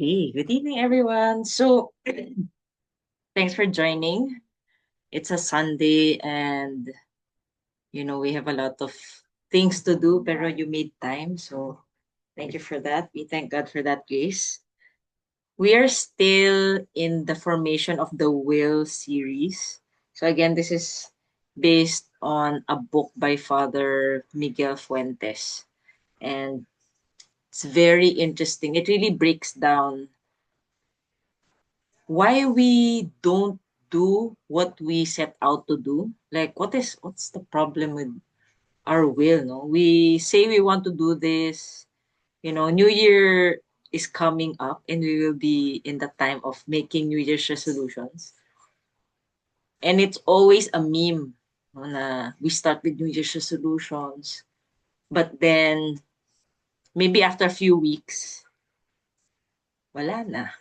Hey, good evening, everyone. So, thanks for joining. It's a Sunday, and we have a lot of things to do, pero you made time. So, thank you for that. We thank God for that grace. We are still in the formation of the Will series. So, again, this is based on a book by Father Miguel Fuentes. And it's very interesting. It really breaks down why we don't do what we set out to do. Like what's the problem with our will? No, we say we want to do this. New Year is coming up, and we will be in the time of making New Year's resolutions. And it's always a meme, no, na we start with New Year's resolutions, but then maybe after a few weeks, wala na.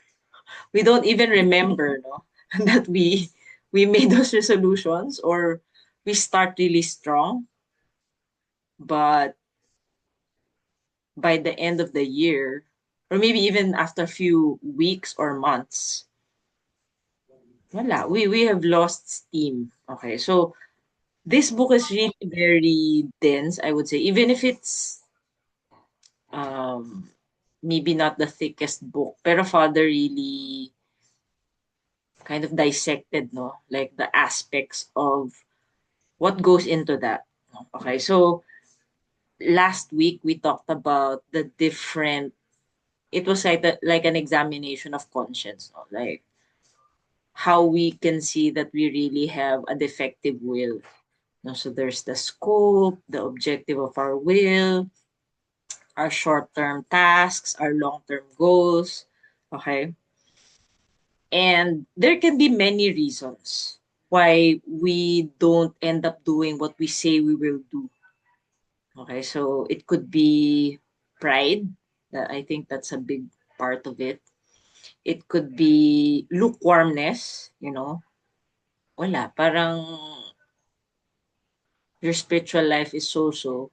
We don't even remember, no, that we made those resolutions, or we start really strong, but by the end of the year, or maybe even after a few weeks or months, wala, we have lost steam. Okay, so this book is really very dense, I would say, even if it's um maybe not the thickest book, pero Father really kind of dissected, no, like the aspects of what goes into that. Okay, so last week we talked about the different, it was like an examination of conscience, no? Like how we can see that we really have a defective will. No? So there's the scope, the objective of our will, our short-term tasks, our long-term goals. Okay, and there can be many reasons why we don't end up doing what we say we will do. Okay, so it could be pride. I think that's a big part of it. It could be lukewarmness. Wala, parang your spiritual life is so-so.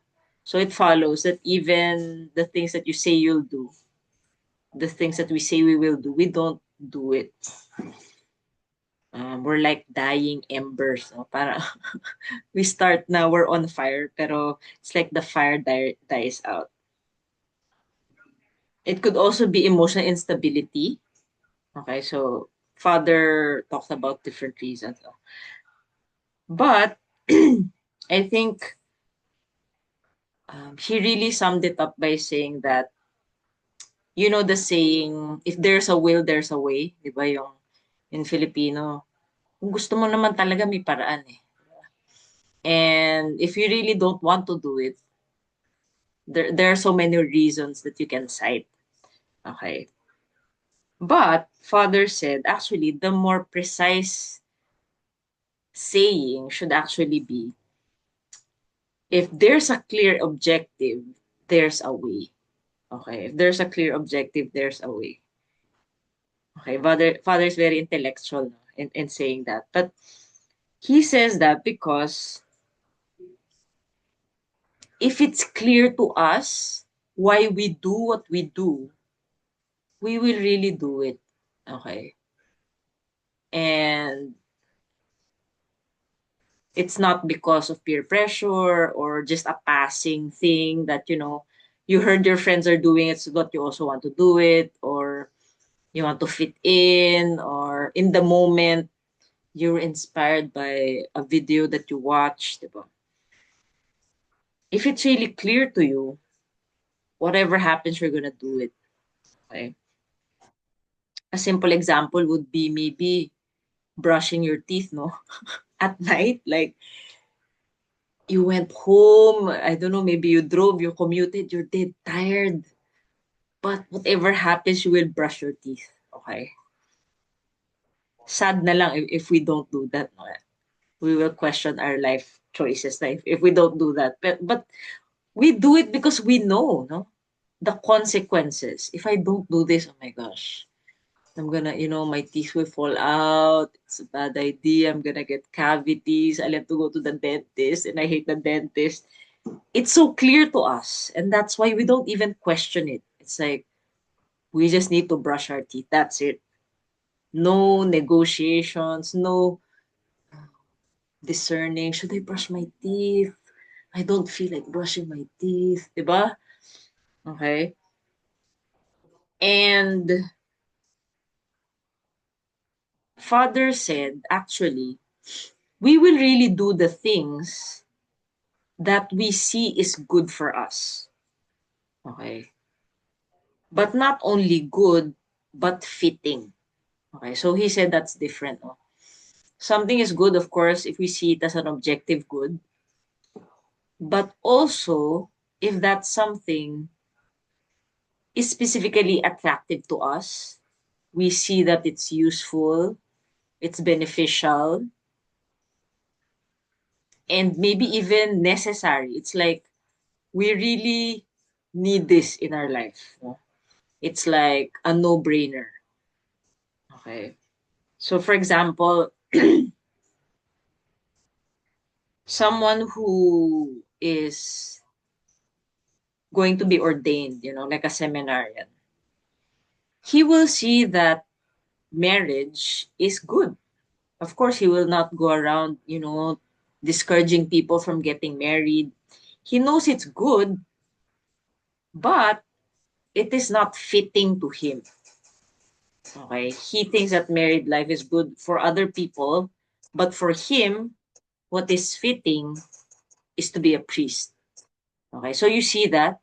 So it follows that even the things that you say you'll do, the things that we say we will do, we don't do it. We're like dying embers. No? Para we start now, we're on fire, pero it's like the fire dies out. It could also be emotional instability. Okay, so Father talks about different reasons. No? But I think he really summed it up by saying that, the saying, if there's a will, there's a way. Di ba yung in Filipino, kung gusto mo naman talaga, may paraan eh. And if you really don't want to do it, there are so many reasons that you can cite. Okay. But Father said, actually, the more precise saying should actually be, if there's a clear objective, there's a way. Okay. If there's a clear objective, there's a way. Okay. Father is very intellectual, no, in saying that. But he says that because if it's clear to us why we do what we do, we will really do it. Okay. And it's not because of peer pressure or just a passing thing that, you heard your friends are doing it, so that you also want to do it, or you want to fit in, or in the moment, you're inspired by a video that you watched. Diba? If it's really clear to you, whatever happens, you're gonna do it. Okay. A simple example would be maybe brushing your teeth, no? At night, like you went home, I don't know, maybe you drove, you commuted, you're dead tired. But whatever happens, you will brush your teeth. Okay? Sad na lang if we don't do that. No? We will question our life choices na if we don't do that. But we do it because we know, no? The consequences. If I don't do this, oh my gosh, I'm gonna, my teeth will fall out. It's a bad idea. I'm gonna get cavities. I'll have to go to the dentist, and I hate the dentist. It's so clear to us, and that's why we don't even question it. It's like, We just need to brush our teeth. That's it. No negotiations, no discerning. Should I brush my teeth? I don't feel like brushing my teeth. Diba? Okay. And Father said, actually, we will really do the things that we see is good for us. Okay. But not only good, but fitting. Okay. So he said that's different. No? Something is good, of course, if we see it as an objective good. But also, if that something is specifically attractive to us, we see that it's useful, it's beneficial, and maybe even necessary. It's like we really need this in our life. No? It's like a no-brainer. Okay. So for example, someone who is going to be ordained, like a seminarian, he will see that marriage is good. Of course, he will not go around, discouraging people from getting married. He knows it's good, but it is not fitting to him. Okay. He thinks that married life is good for other people, but for him, what is fitting is to be a priest. Okay. So you see that,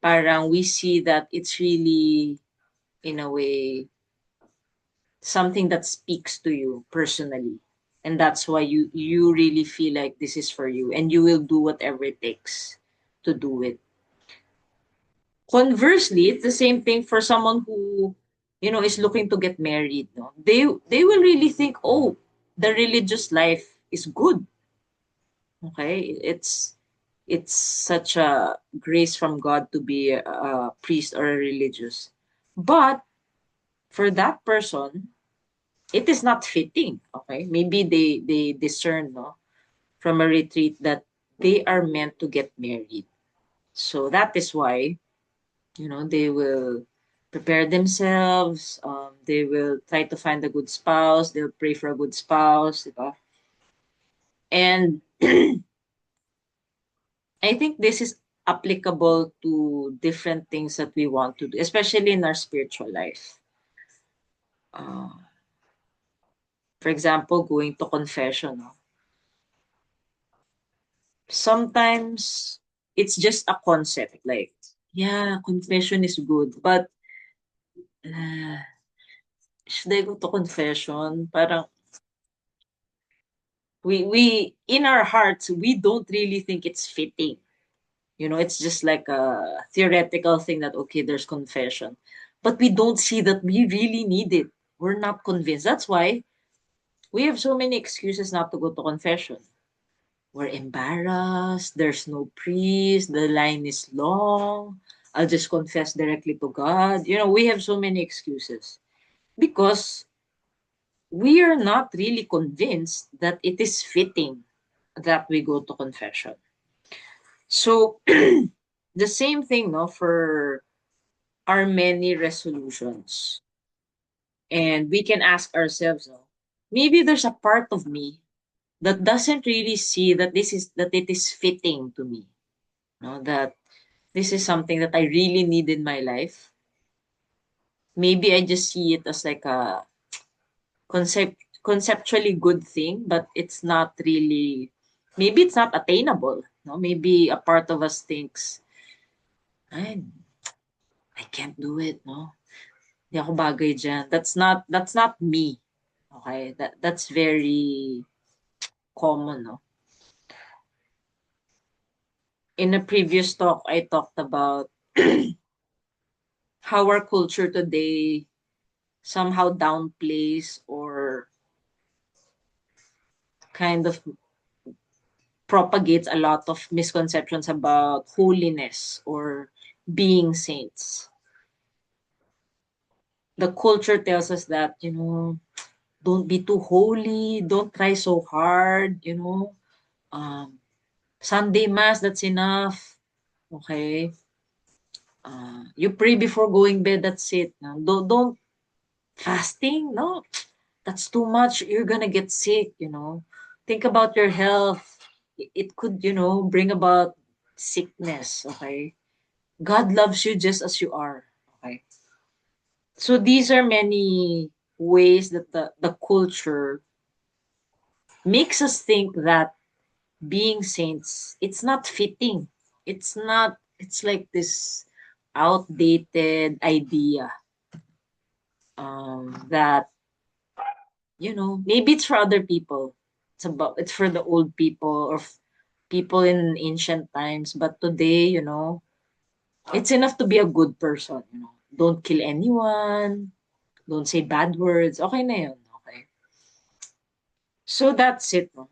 parang we see that it's really, in a way, something that speaks to you personally. And that's why you really feel like this is for you and you will do whatever it takes to do it. Conversely, it's the same thing for someone who, is looking to get married. No, they will really think, oh, the religious life is good. Okay, it's such a grace from God to be a priest or a religious, but for that person, it is not fitting. Okay, maybe they discern, no, from a retreat that they are meant to get married. So that is why they will prepare themselves, they will try to find a good spouse, they'll pray for a good spouse, diba? And I think this is applicable to different things that we want to do, especially in our spiritual life. uh, for example, going to confession, no? Sometimes it's just a concept, like, yeah, confession is good, but uh, should I go to confession? Parang we in our hearts we don't really think it's fitting. It's just like a theoretical thing that okay, there's confession, but we don't see that we really need it. We're not convinced. That's why we have so many excuses not to go to confession. We're embarrassed, there's no priest, the line is long, I'll just confess directly to God. We have so many excuses because we are not really convinced that it is fitting that we go to confession. So the same thing, no, for our many resolutions. And we can ask ourselves, no, maybe there's a part of me that doesn't really see that it is fitting to me. No, that this is something that I really need in my life. Maybe I just see it as like a conceptually good thing, but it's not really, maybe it's not attainable. No, maybe a part of us thinks, I I can't do it, no. Hindi ako bagay diyan. That's not me. Okay? That's very common, no. In a previous talk, I talked about how our culture today somehow downplays or kind of propagates a lot of misconceptions about holiness or being saints. The culture tells us that, don't be too holy, don't try so hard, um, Sunday Mass, that's enough. Okay? You pray before going bed, that's it. No? Don't fasting, no, that's too much. You're gonna get sick, you know. Think about your health. It could, you know, bring about sickness, okay? God loves you just as you are, okay? So these are many ways that the culture makes us think that being saints, it's not fitting. It's not, it's like this outdated idea that, you know, maybe it's for other people. It's for the old people or people in ancient times. But today, you know, it's enough to be a good person, you know. Don't kill anyone. Don't say bad words. Okay na yun. Okay. So that's it. No?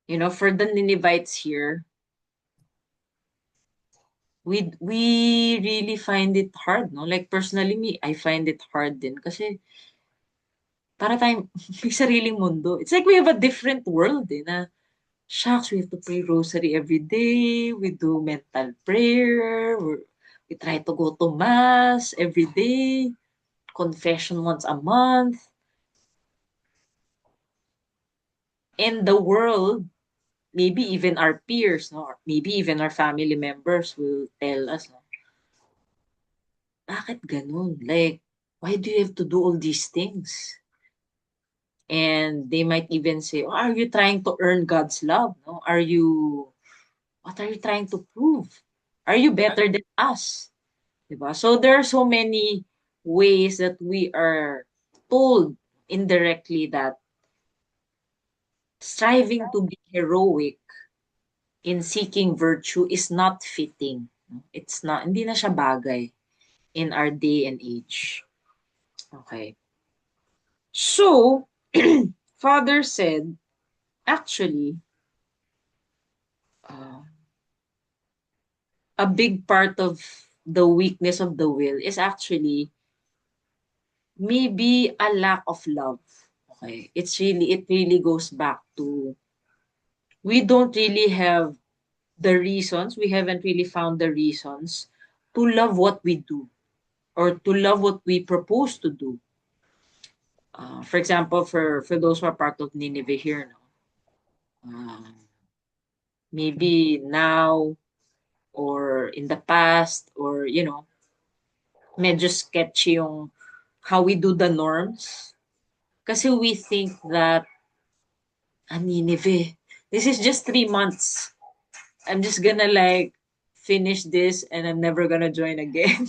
You know, for the Ninevites here, we really find it hard, no? Like personally me, I find it hard din kasi para tayong may sariling mundo. It's like we have a different world eh, na shucks, we have to pray rosary every day, we do mental prayer, we try to go to mass every day, confession once a month. And the world, maybe even our peers, no, or maybe even our family members will tell us, no, bakit ganun? Like, why do you have to do all these things? And they might even say, oh, are you trying to earn God's love? No? What are you trying to prove? Are you better than us? Diba? So there are so many ways that we are told indirectly that striving to be heroic in seeking virtue is not fitting. It's not, hindi na siya bagay in our day and age. Okay. So, Father said, actually, uh, a big part of the weakness of the will is actually maybe a lack of love. Okay. It really goes back to we don't really have the reasons, we haven't really found the reasons to love what we do or to love what we propose to do. For example, for those who are part of Nineveh here, no? Maybe now or in the past or, you know, medyo sketchy yung how we do the norms. Kasi we think that, Nineveh, this is just 3 months. I'm just gonna like finish this and I'm never gonna join again.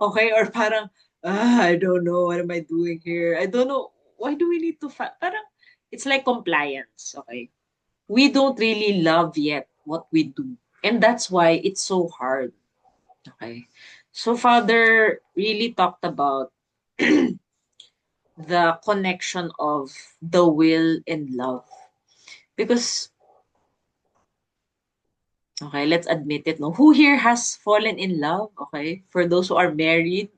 Okay? Or parang, I don't know, what am I doing here? I don't know. Why do we need to parang, it's like compliance. Okay? We don't really love yet what we do. And that's why it's so hard. Okay? So Father really talked about the connection of the will and love. Because, okay, let's admit it, no? Who here has fallen in love? Okay? For those who are married,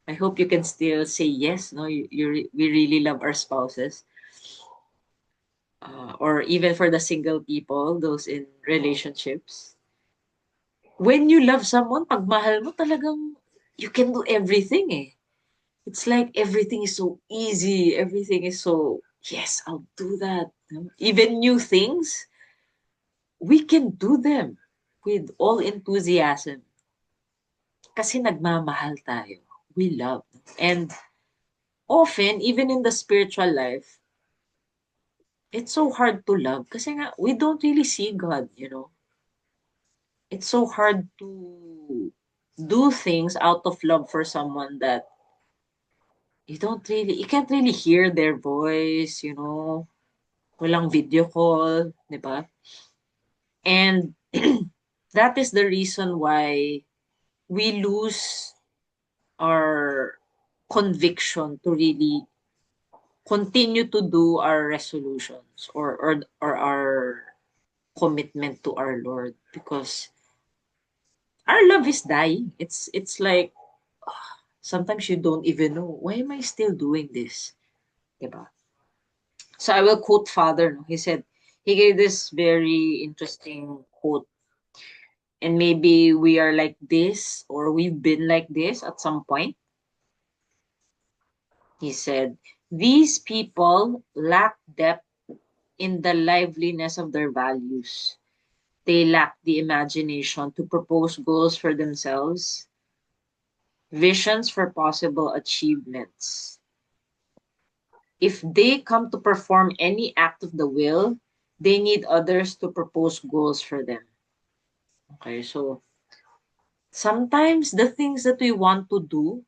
I hope you can still say yes, no? We really love our spouses. Or even for the single people, those in relationships. When you love someone, pag mahal mo talagang, you can do everything eh. It's like everything is so easy. Everything is so, yes, I'll do that. Even new things, we can do them with all enthusiasm. Kasi nagmamahal tayo. We love. And often, even in the spiritual life, it's so hard to love. Kasi nga, we don't really see God, you know. It's so hard to do things out of love for someone that you can't really hear their voice, you know. Walang video call, di ba? And that is the reason why we lose our conviction to really continue to do our resolutions or our commitment to our Lord because our love is dying. It's like sometimes you don't even know why am I still doing this, diba? So I will quote Father. No? He said he gave this very interesting quote. And maybe we are like this, or we've been like this at some point. He said, these people lack depth in the liveliness of their values. They lack the imagination to propose goals for themselves, visions for possible achievements. If they come to perform any act of the will, they need others to propose goals for them. Okay, so sometimes the things that we want to do,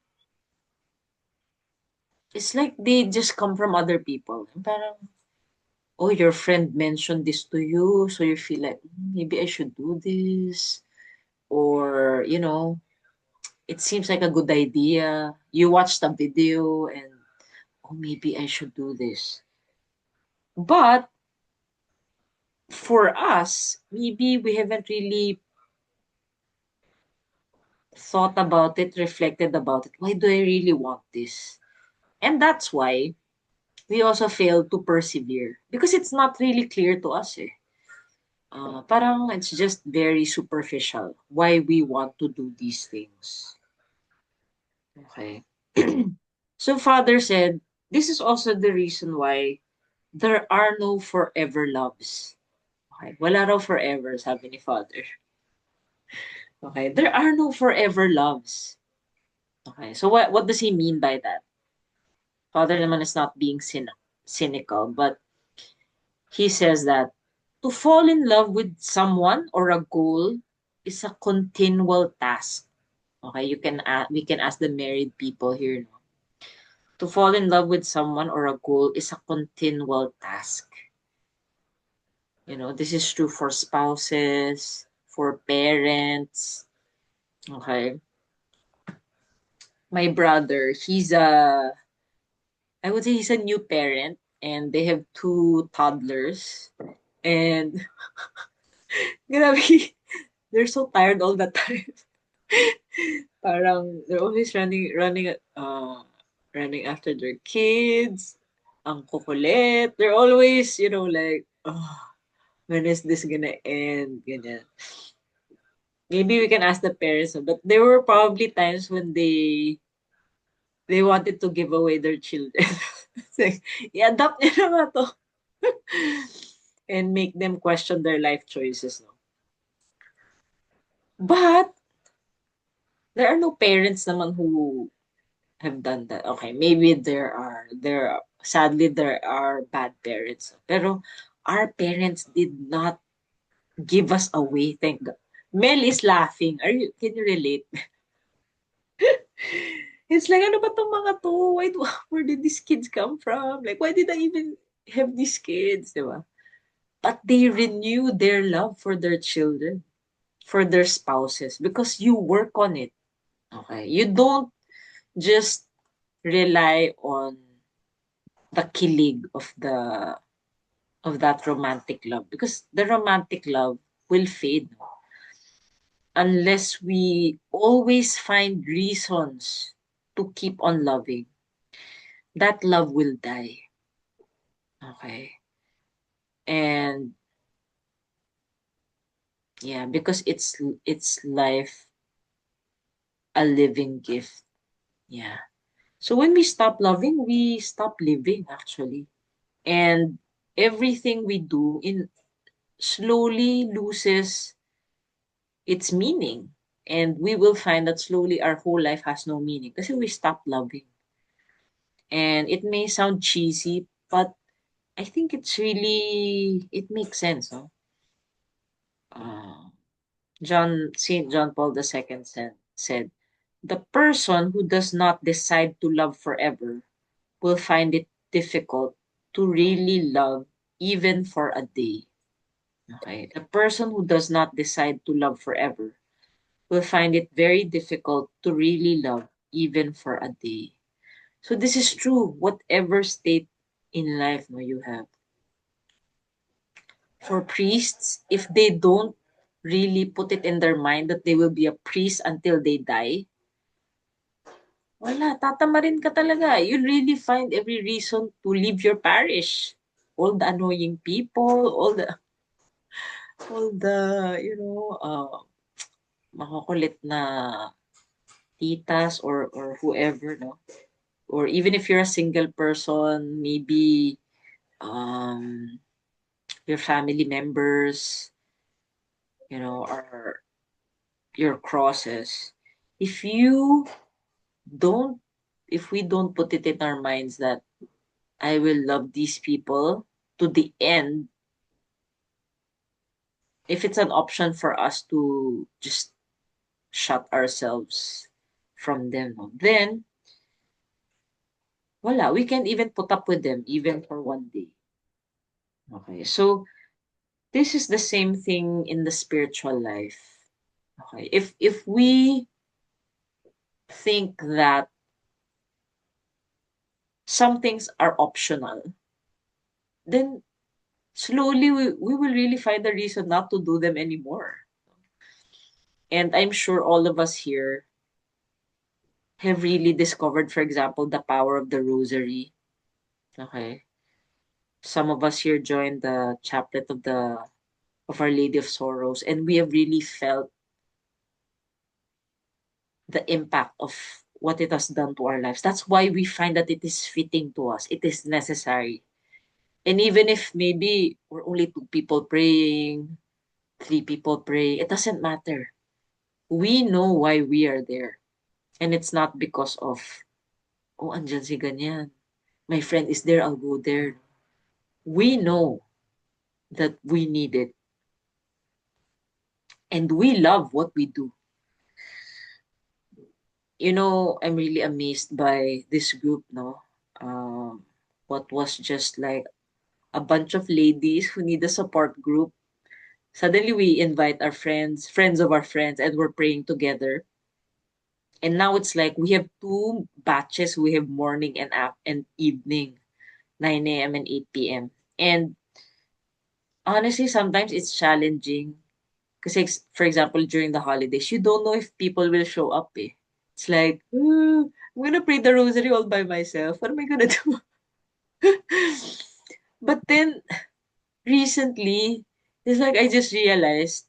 it's like they just come from other people. Parang, oh, your friend mentioned this to you, so you feel like, maybe I should do this. Or, it seems like a good idea. You watched a video and, oh, maybe I should do this. But for us, maybe we haven't really thought about it, reflected about it. Why do I really want this? And that's why we also fail to persevere because it's not really clear to us. Eh. Parang it's just very superficial why we want to do these things. Okay. So Father said, this is also the reason why there are no forever loves. Okay. Wala raw forever, sabi ni Father. Okay. There are no forever loves. Okay. So what does he mean by that? Father naman is not being cynical, but he says that to fall in love with someone or a goal is a continual task. Okay, we can ask the married people here. No? To fall in love with someone or a goal is a continual task. This is true for spouses, for parents. Okay. My brother, I would say he's a new parent and they have two toddlers. And grabe, they're so tired all the time. Parang they're always running after their kids. Ang kukulit. They're always, like, oh, when is this gonna end? Ganyan. Maybe we can ask the parents, but there were probably times when they wanted to give away their children. It's like, i-adopt niyo na nga to. And make them question their life choices. No? But there are no parents naman who have done that. Okay, maybe sadly there are bad parents. Pero our parents did not give us away, thank God. Mel is laughing. Can you relate? It's like, ano ba tong mga to? Where did these kids come from? Like, why did I even have these kids? Diba? But they renew their love for their children, for their spouses, because you work on it. Okay? You don't just rely on the kilig of that romantic love because the romantic love will fade unless we always find reasons to keep on loving. That love will die. Okay. And yeah, because it's life a living gift. Yeah. So when we stop loving, we stop living actually. And everything we do in slowly loses its meaning. And we will find that slowly our whole life has no meaning because we stop loving. And it may sound cheesy, but I think it makes sense. No? Uh, St. John Paul II said, the person who does not decide to love forever will find it difficult to really love even for a day. Okay. The person who does not decide to love forever will find it very difficult to really love even for a day. So this is true, whatever state in life no, you have. For priests, if they don't really put it in their mind that they will be a priest until they die, wala, tatamarin ka talaga. You'll really find every reason to leave your parish. All the annoying people, all the makukulit na titas or whoever, no? Or even if you're a single person, maybe um your family members, are your crosses. If you don't, if we don't put it in our minds that I will love these people to the end, if it's an option for us to just shut ourselves from them, no, then voila, we can even put up with them even for one day. Okay, so this is the same thing in the spiritual life. Okay, if we think that some things are optional, then slowly we will really find a reason not to do them anymore. And I'm sure all of us here have really discovered, for example, the power of the rosary. Okay. Some of us here joined the chaplet of Our Lady of Sorrows, and we have really felt the impact of what it has done to our lives. That's why we find that it is fitting to us. It is necessary. And even if maybe we're only two people praying, three people praying, it doesn't matter. We know why we are there. And it's not because of, oh, andyan si ganyan. My friend is there, I'll go there. We know that we need it. And we love what we do. I'm really amazed by this group, no? Um, what was just like a bunch of ladies who need a support group. Suddenly we invite our friends, friends of our friends, and we're praying together. And now it's like we have two batches. We have morning and evening, 9 a.m. and 8 p.m. And honestly, sometimes it's challenging. Because, for example, during the holidays, you don't know if people will show up. Eh. It's like, I'm gonna pray the rosary all by myself. What am I gonna do? But then recently, it's like I just realized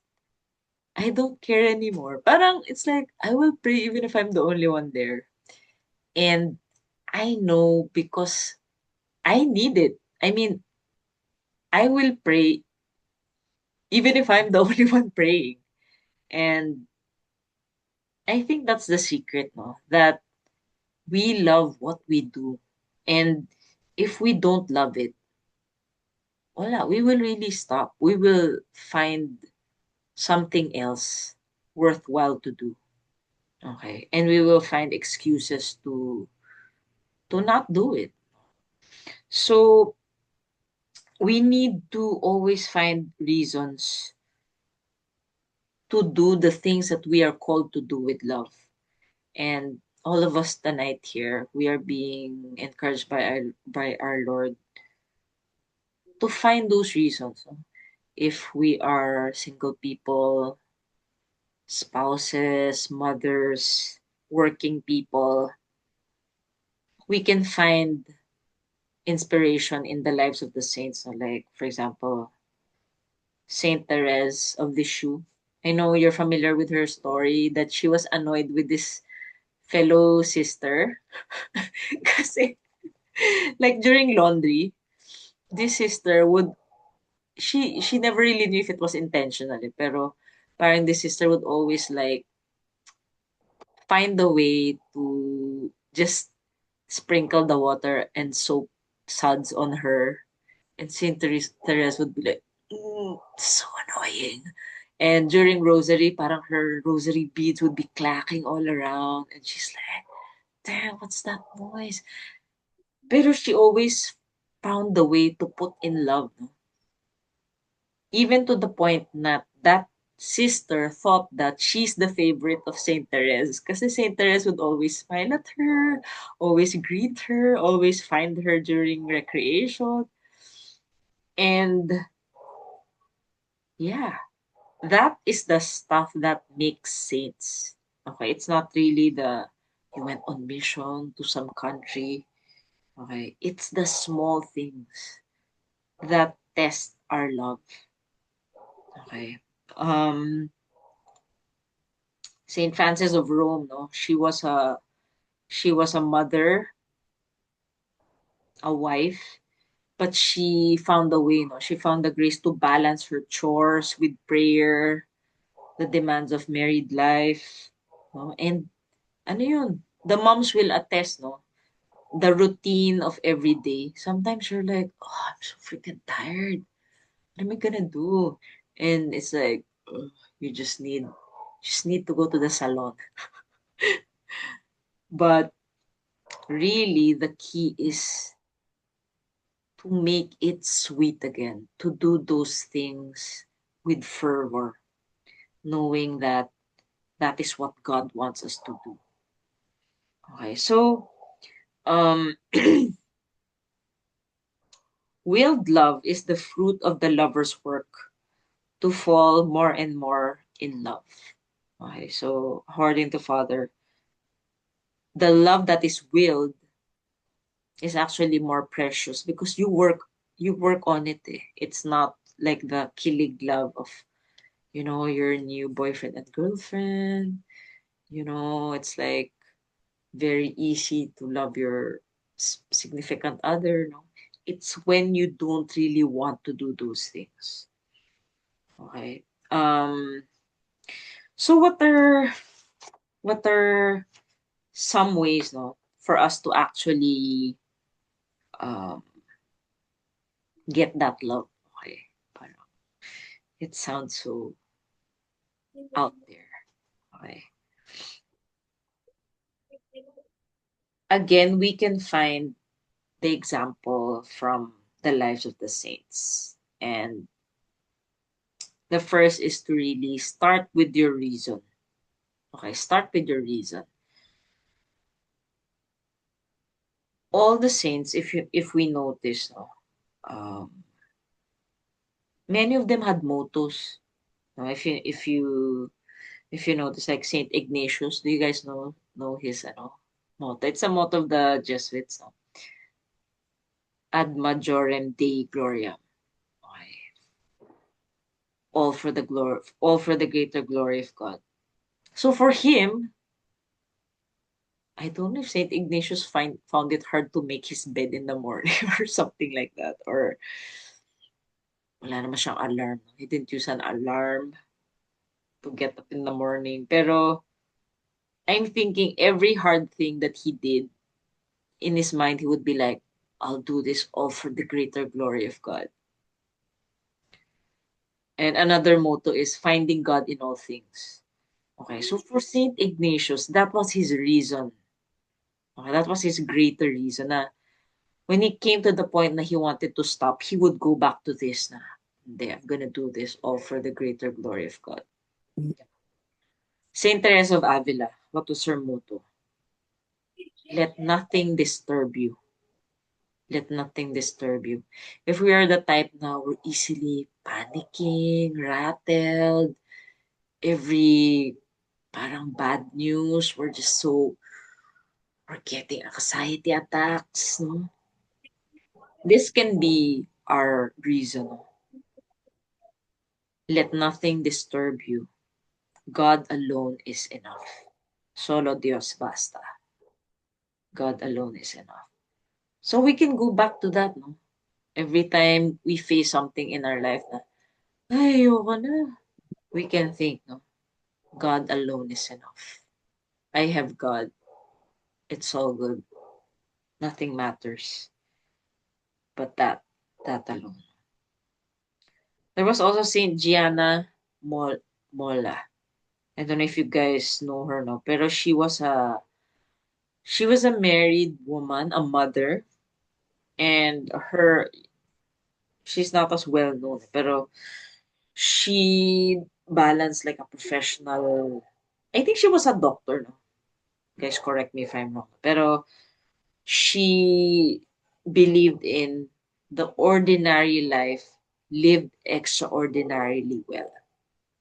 I don't care anymore. Parang it's like I will pray even if I'm the only one there. And I know because I need it. I mean, I will pray even if I'm the only one praying. And I think that's the secret, no? That we love what we do. And if we don't love it, voila, we will really stop. We will find something else worthwhile to do. Okay. And we will find excuses to not do it. So we need to always find reasons to do the things that we are called to do with love. And all of us tonight here, we are being encouraged by our Lord to find those reasons. No? If we are single people, spouses, mothers, working people, we can find inspiration in the lives of the saints. No? Like, for example, Saint Therese of Lisieux. I know you're familiar with her story that she was annoyed with this fellow sister kasi like during laundry, this sister would she never really knew if it was intentional, eh, pero parang this sister would always like find a way to just sprinkle the water and soap suds on her. And Saint Therese would be like, so annoying. And during rosary, parang her rosary beads would be clacking all around. And she's like, damn, what's that noise? Pero she always found the way to put in love. No? Even to the point that sister thought that she's the favorite of Saint Therese. Because Saint Therese would always smile at her, always greet her, always find her during recreation. And yeah, that is the stuff that makes saints. Okay, it's not really the you went on mission to some country. Okay, it's the small things that test our love. Okay. Um Saint Francis of Rome, no, she was a mother, a wife, but she found a way, no, she found the grace to balance her chores with prayer, the demands of married life, no, and ano yun, the moms will attest, no, the routine of every day. Sometimes you're like, oh, I'm so freaking tired. What am I gonna do? And it's like, ugh, you just need to go to the salon. But really, the key is to make it sweet again, to do those things with fervor, knowing that that is what God wants us to do. Okay, so um, willed love is the fruit of the lover's work to fall more and more in love. Okay, so according to Father, the love that is willed is actually more precious because you work on it. Eh. It's not like the killing love of your new boyfriend and girlfriend. It's like very easy to love your significant other. No, it's when you don't really want to do those things. Okay. So what are some ways, no, for us to actually um get that love? Okay. Parang it sounds so out there. Okay. Again, we can find the example from the lives of the saints. And the first is to really start with your reason. Okay, start with your reason. All the saints, if we notice, no, many of them had mottos. No, if you notice, like Saint Ignatius, do you guys know his motto? It's a motto of the Jesuits, no? Ad majorem Dei gloriam. Okay. All for the greater glory of God. So for him, I don't know if Saint Ignatius found it hard to make his bed in the morning or something like that, or wala naman siyang alarm. He didn't use an alarm to get up in the morning. Pero I'm thinking every hard thing that he did, in his mind, he would be like, I'll do this all for the greater glory of God. And another motto is finding God in all things. Okay, so for Saint Ignatius, that was his reason. Okay, that was his greater reason na when he came to the point na he wanted to stop, he would go back to this na, hindi, I'm gonna do this all for the greater glory of God. Saint Teresa of Avila, what was her motto? Let nothing disturb you. Let nothing disturb you. If we are the type na we're easily panicking, rattled, every parang bad news, we're getting anxiety attacks, no? This can be our reason. Let nothing disturb you. God alone is enough. Solo Dios basta. God alone is enough. So we can go back to that, no? Every time we face something in our life na, ay, ayoko na. We can think, no? God alone is enough. I have God. It's all good. Nothing matters but that alone. There was also Saint Gianna Molla. I don't know if you guys know her, no? Pero she was a married woman, a mother, and she's not as well known, pero she balanced like a professional. I think she was a doctor, no? Guys, correct me if I'm wrong. Pero she believed in the ordinary life lived extraordinarily well.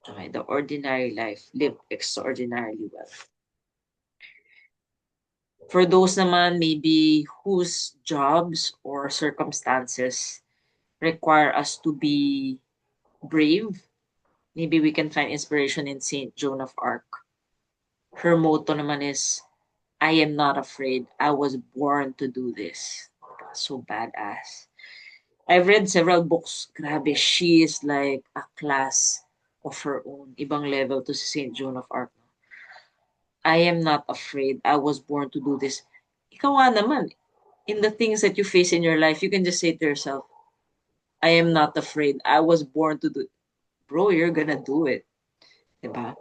Okay, the ordinary life lived extraordinarily well. For those naman maybe whose jobs or circumstances require us to be brave, maybe we can find inspiration in Saint Joan of Arc. Her motto naman is, I am not afraid. I was born to do this. So badass. I've read several books. Grabe, she is like a class of her own. Ibang level to si Saint Joan of Arc. I am not afraid. I was born to do this. Ikaw nga naman, in the things that you face in your life, you can just say to yourself, I am not afraid. I was born to do it. Bro, you're gonna do it. Diba?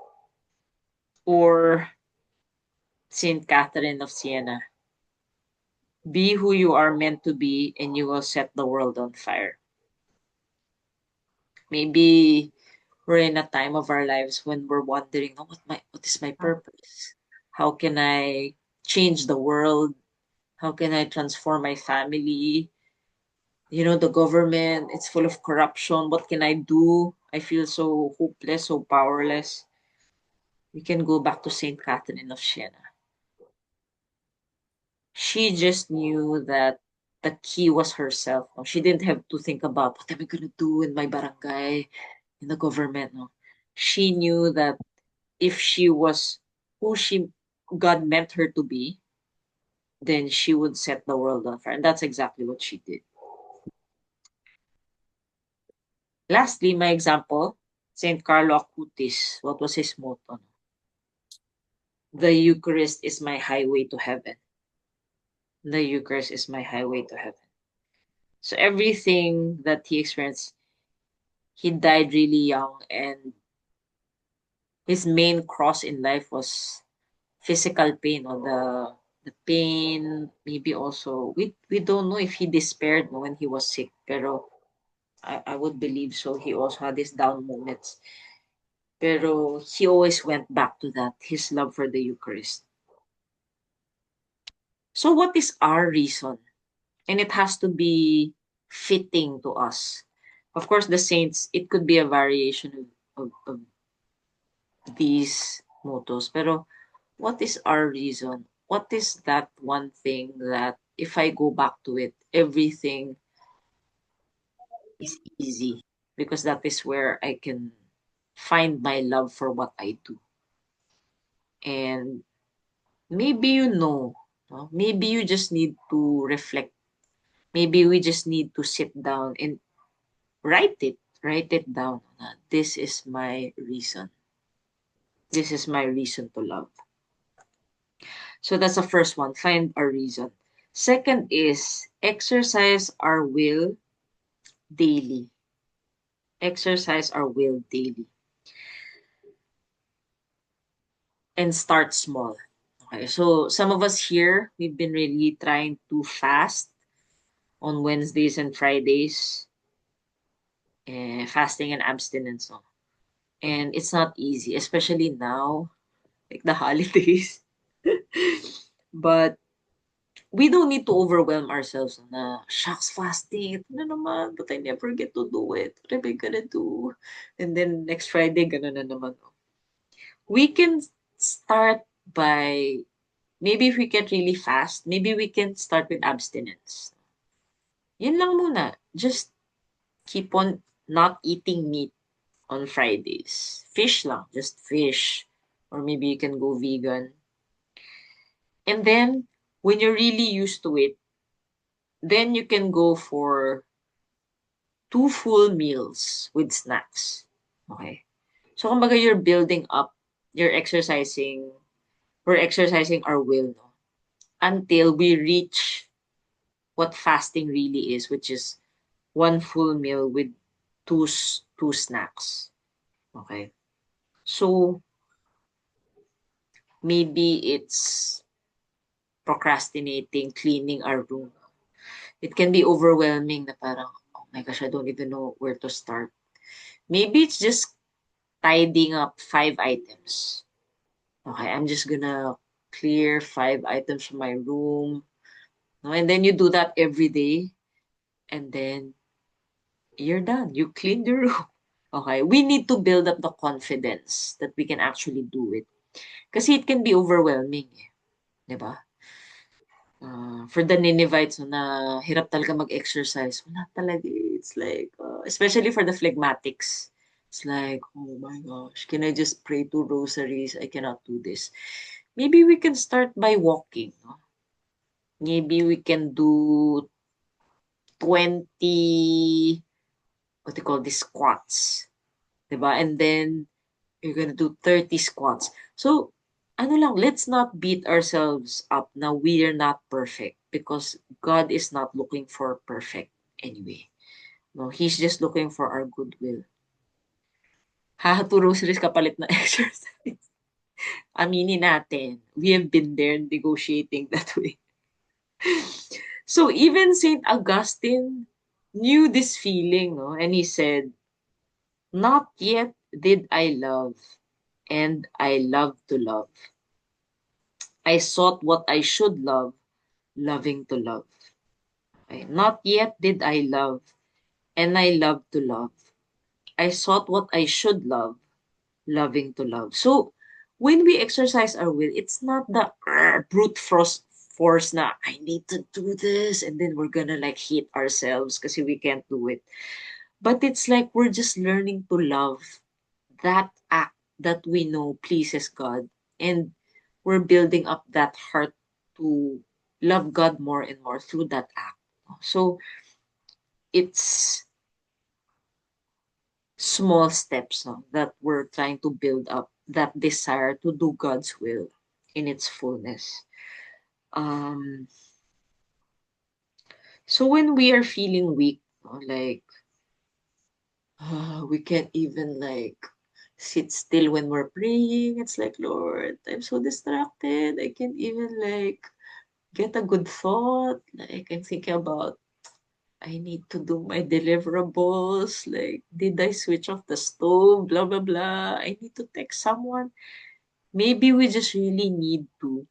Or Saint Catherine of Siena. Be who you are meant to be and you will set the world on fire. Maybe we're in a time of our lives when we're wondering, oh, what is my purpose? How can I change the world? How can I transform my family? You know, the government, it's full of corruption. What can I do? I feel so hopeless, so powerless. We can go back to Saint Catherine of Siena. She just knew that the key was herself. No? She didn't have to think about what am I gonna do in my barangay, in the government. No? She knew that if she was who she God meant her to be, then she would set the world on fire. And that's exactly what she did. Lastly, my example, Saint Carlo Acutis. What was his motto? The Eucharist is my highway to heaven. The Eucharist is my highway to heaven. So everything that he experienced, he died really young, and his main cross in life was physical pain, or the pain. Maybe also we don't know if he despaired when he was sick, pero I would believe so. He also had his down moments, pero he always went back to that, his love for the Eucharist. So what is our reason? And it has to be fitting to us. Of course, the saints, it could be a variation of these mottos. Pero what is our reason? What is that one thing that if I go back to it, everything is easy? Because that is where I can find my love for what I do. And maybe you know, no? Maybe you just need to reflect. Maybe we just need to sit down and write it. Write it down. This is my reason. This is my reason to love. So that's the first one. Find a reason. Second is exercise our will daily. Exercise our will daily. And start small. Okay, so some of us here, we've been really trying to fast on Wednesdays and Fridays, fasting and abstinence. No? And it's not easy, especially now, like the holidays. But we don't need to overwhelm ourselves na, shucks, fasting, ito na naman, but I never get to do it. What am I gonna do? And then next Friday, gano'n na naman. We can start by, maybe if we get really fast, maybe we can start with abstinence. Yun lang muna. Just keep on not eating meat on Fridays. Fish lang, just fish. Or maybe you can go vegan. And then, when you're really used to it, then you can go for 2 full meals with snacks. Okay. So, kumbaga, you're building up, you're exercising, we're exercising our will, no? Until we reach what fasting really is, which is 1 full meal with two snacks. Okay. So, maybe it's procrastinating, cleaning our room. It can be overwhelming na parang, oh my gosh, I don't even know where to start. Maybe it's just tidying up 5 items. Okay, I'm just gonna clear 5 items from my room. No? And then you do that every day, and then you're done. You clean the room. Okay, we need to build up the confidence that we can actually do it. Kasi it can be overwhelming. Eh. Di ba? For the Ninevites na hirap talaga mag-exercise, wala talaga. It's like, especially for the phlegmatics. It's like, oh my gosh, can I just pray two rosaries? I cannot do this. Maybe we can start by walking. No? Maybe we can do 20, what do you call this, squats. Diba? And then you're gonna do 30 squats. So, ano lang, let's not beat ourselves up na we are not perfect because God is not looking for perfect anyway. No, He's just looking for our goodwill. Hahaturo series kapalit na exercise. Aminin natin, we have been there negotiating that way. So even Saint Augustine knew this feeling, no? And he said, "Not yet did I love, and I love to love. I sought what I should love, loving to love. Okay? Not yet did I love, and I love to love. I sought what I should love, loving to love." So, when we exercise our will, it's not the brute force na, I need to do this, and then we're gonna like hate ourselves because we can't do it. But it's like we're just learning to love that act that we know pleases God. And we're building up that heart to love God more and more through that act. So it's small steps, no, that we're trying to build up that desire to do God's will in its fullness. Um, so when we are feeling weak, no, like we can't even like sit still when we're praying. It's like, Lord, I'm so distracted. I can't even like get a good thought. Like I'm thinking about I need to do my deliverables. Like, did I switch off the stove? Blah blah blah. I need to text someone. Maybe we just really need to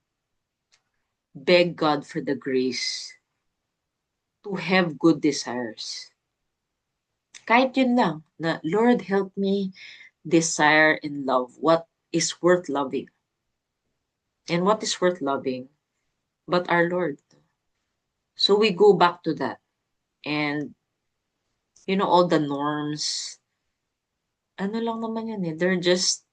beg God for the grace to have good desires. Kahit yun lang, na Lord, help me desire and love what is worth loving. And what is worth loving but our Lord. So we go back to that. And, all the norms, ano lang naman yan eh. They're just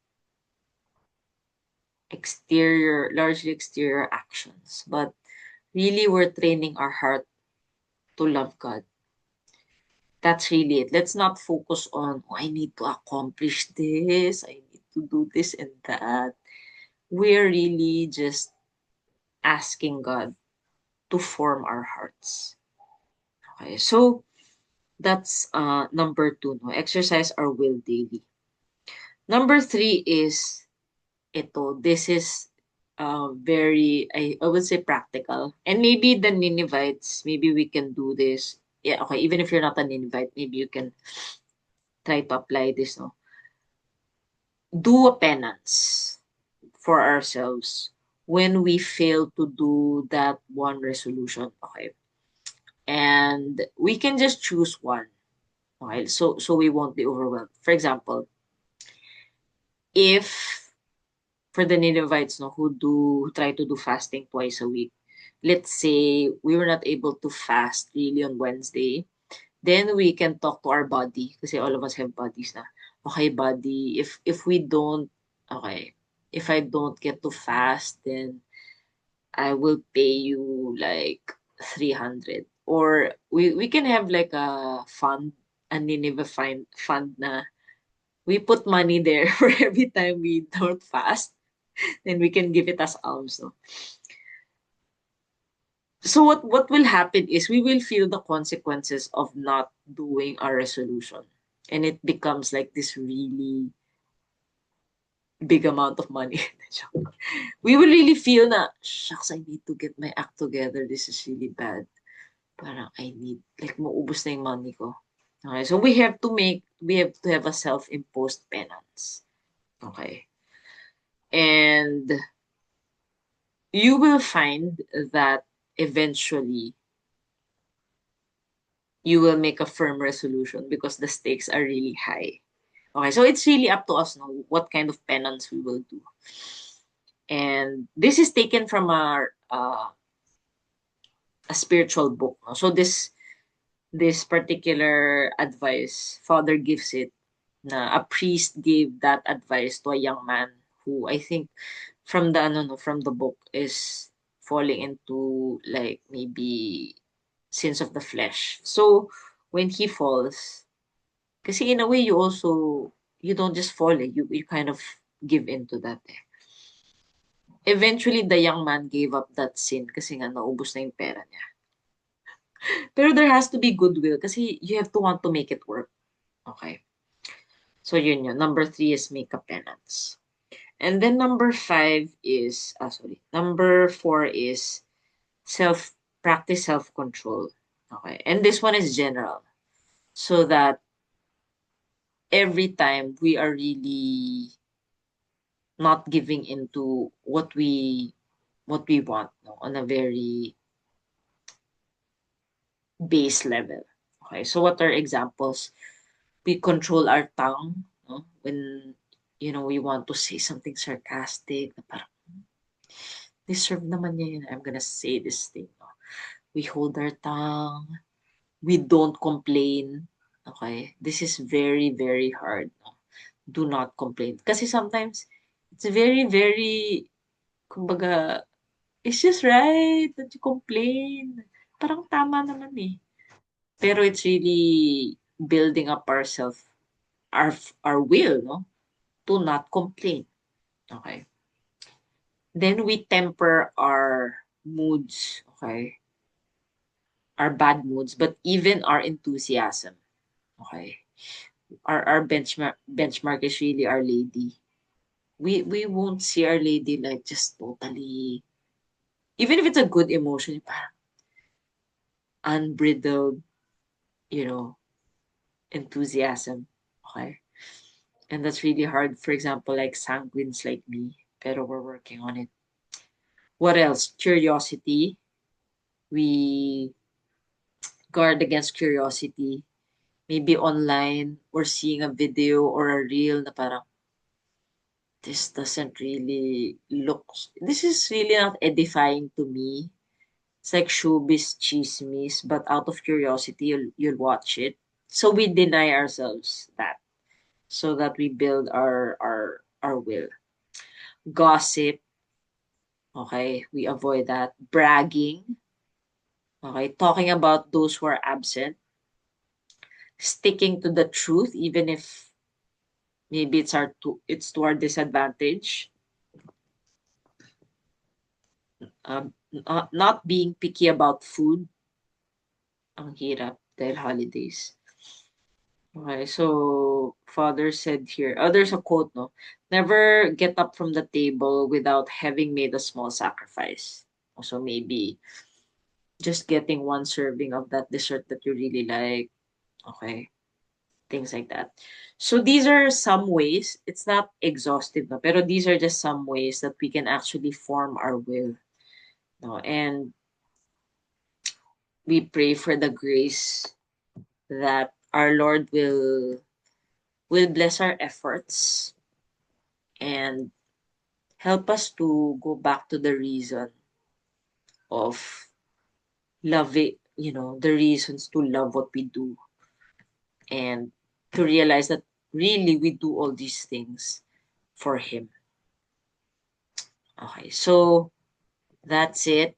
largely exterior actions. But really, we're training our heart to love God. That's really it. Let's not focus on, oh, I need to accomplish this, I need to do this and that. We're really just asking God to form our hearts. Okay, so that's number 2, no? Exercise our will daily. Number 3 is ito. This is very, I would say practical. And maybe the Ninevites, maybe we can do this. Yeah, okay, even if you're not a Ninevite, maybe you can try to apply this, no? Do a penance for ourselves when we fail to do that one resolution. Okay. And we can just choose one. Okay. So we won't be overwhelmed. For example, if for the Ninevites, no, who try to do fasting twice a week, let's say we were not able to fast really on Wednesday, then we can talk to our body kasi all of us have bodies na. Okay, body, if we don't, okay, if I don't get to fast, then I will pay you like 300. Or we can have like a fund, a Nineveh fund na we put money there for every time we don't fast, then we can give it as alms. No? So what will happen is we will feel the consequences of not doing our resolution. And it becomes like this really big amount of money. We will really feel na, shucks, I need to get my act together. This is really bad. Parang I need, like maubos na yung money ko. Okay, so we have to have a self-imposed penance. Okay. And you will find that eventually you will make a firm resolution because the stakes are really high. Okay, so it's really up to us now what kind of penance we will do. And this is taken from a spiritual book. No? So this particular advice, Father gives it na a priest gave that advice to a young man who I think from the ano no, from the book is falling into like maybe sins of the flesh. So when he falls, kasi in a way you also you don't just fall, eh. You kind of give into that, eh. Eventually the young man gave up that sin kasi nga naubos na yung pera niya. Pero there has to be goodwill kasi you have to want to make it work. Okay. So yun yun. Number 3 is make a penance. And then number 5 is, number 4 is practice self-control. Okay. And this one is general. So that every time we are really not giving into what we want, no, on a very base level. Okay. So what are examples? We control our tongue, no? When we want to say something sarcastic, na parang deserve naman niya yun. I'm gonna say this thing. No? We hold our tongue. We don't complain. Okay? This is very, very hard. No? Do not complain. Kasi sometimes, it's very, very, kumbaga, it's just right that you complain. Parang tama naman eh. Pero it's really building up ourselves, our will, no? To not complain. Okay? Then we temper our moods, okay? Our bad moods, but even our enthusiasm. Okay. Our benchmark is really Our Lady. We won't see Our Lady like just totally, even if it's a good emotion, parang unbridled, you know, enthusiasm. Okay. And that's really hard. For example, like sanguines like me. Pero we're working on it. What else? Curiosity. We guard against curiosity. Maybe online or seeing a video or a reel na parang this doesn't really look, this is really not edifying to me. It's like showbiz chismis, but out of curiosity, you'll watch it. So we deny ourselves that so that we build our will. Gossip, okay, we avoid that. Bragging, okay, talking about those who are absent. Sticking to the truth, even if maybe it's to our disadvantage. Not being picky about food. Ang hirap dahil holidays. Okay, so father said here, there's a quote, no? Never get up from the table without having made a small sacrifice. So maybe just getting one serving of that dessert that you really like. Okay, things like that. So these are some ways, it's not exhaustive, no? Pero these are just some ways that we can actually form our will. No? And we pray for the grace that our Lord will bless our efforts and help us to go back to the reason of loving, the reasons to love what we do and to realize that really we do all these things for Him. Okay, so that's it.